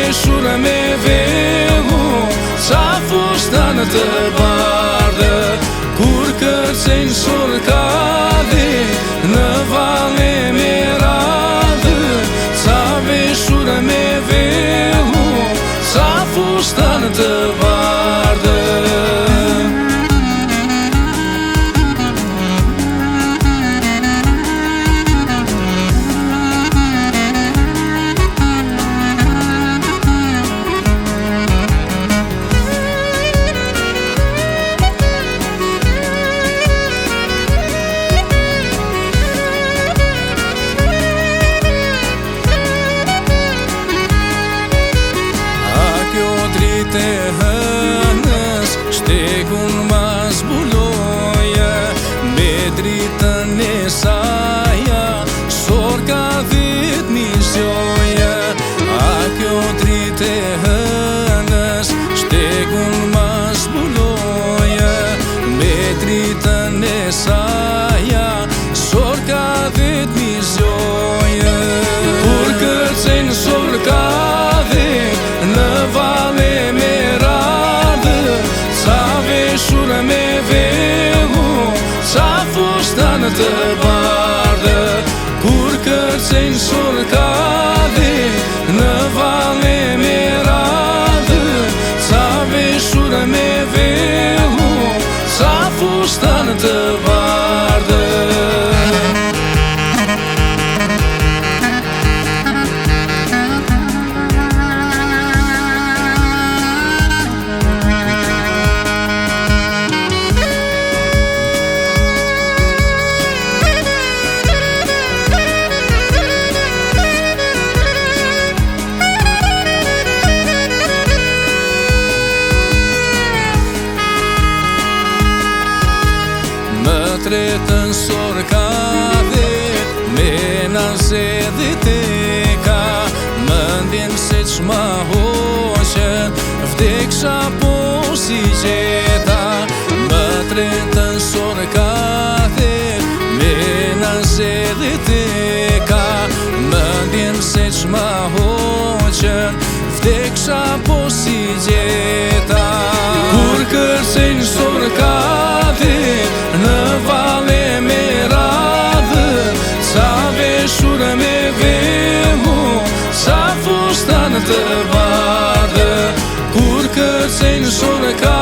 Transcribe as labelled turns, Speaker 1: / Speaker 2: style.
Speaker 1: veshur me velu, qa fustan të bardhë, kur kërcejnë sorkadi në vale me radhë, qa veshur me velu, qa fustan të bardhë. Të hënës shtekun ma zbuloje, me dritën e saja sorka dhit misjoje. A kjo dritë e hënës shtekun ma zbuloje, me dritën e saja sorka dhit misjoje. Kur kërcejnë sorka dhit në vale me radhë, qa veshur me velu, qa fustan të bardhë, kur kërcejnë sorkadi në vale me radhë, qa veshur me velu, qa fustan të bardhë. Tretën sorkadi me nëse dhe teka, mëndjen se qma hoqen vdeksha po si gjeta. Më tretën sorkadi me nëse dhe teka, mëndjen se qma hoqen vdeksha po si gjeta. Kur kërcejnë sorkadi në vale me radhë, qa veshur me velu, qa fustan të bardhë, kur kërcejnë sorkadi